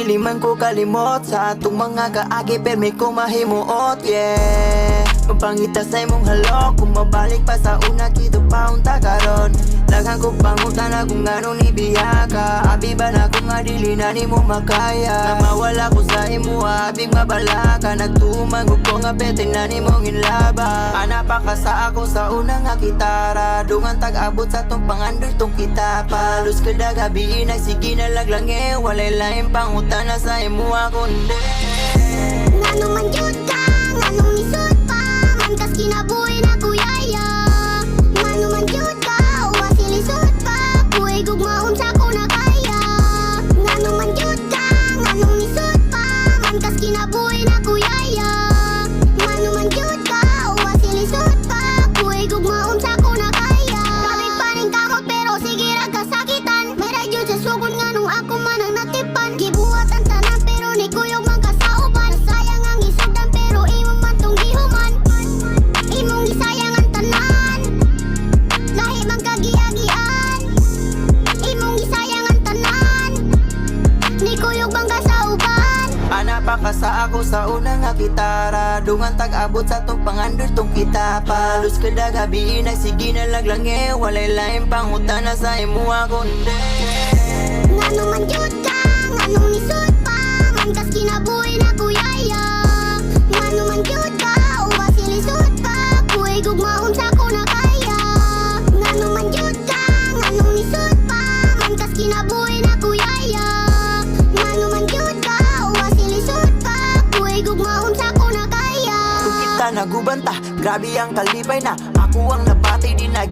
dili man ko kalimot sa atong mga kaagi permi ko mahimuot, yeah. Mapangita sa imong halok kung mabalik pa sa una kito pa unta karon. Daghang ko pangutan na kung anong nibiya ka. Abi ba na kung adili na ni mo makaya. Na mawala ko sa imo abing mabalaka. Nagtumag ko nga pete na ni mong inlaba. Anapa ka sa ako sa una nga kitara. Dungan tag-abot sa tong pangandoy tong kita. Palus kada gabi nagsige na laglange. Walay laing pangutan na sa imo ako hindi. Ngano man jud ka, nganong nisod pa. Man kas kinabuhi na kuyaya. Ngano man jud ka, uwa silisod pa. Kuy gugmaon sa ko na kaya. Ngano man jud ka, nganong nisod pa. Man kas kinabuhi na kuyaya. Ngano man jud ka, uwa silisod pa. Kuy gugmaon sa ko na kaya. Kapit pa rin kamot pero sige ra kasakitan. Meray jud sa sugod nganong ako man ang natipan. Gibuhat ang tanan pero ni kuyog man kasauban. Sayang ang isugdan pero imo man tong gihuman. Imong gisayang ang tanan. Lahi man kagiagian. Imong gisayang ang tanan. Ni kuyog bang kasauban. Anapa ka sa ako sa una nga kitara. Dungan tag-abot sa tong pangandoy tong kita. Palus kada gabi nagsige na laglange. Walay laing pangutan na sa imo ako hindi. Ngano man jud ka, nganong nisod pa. Man kas kinabuhi na kuyaya. Ngano man jud ka, uwa silisod pa. Kuy gugmaon sa ko na kaya. Ngano man jud ka, nganong nisod pa. Man kas kinabuhi na kuyaya. Ngano man jud ka, uwa silisod pa. Kuy gugmaon sa ko na kaya. Kung kita nagubanta, grabe ang kalipay na. Ako ang napatay din na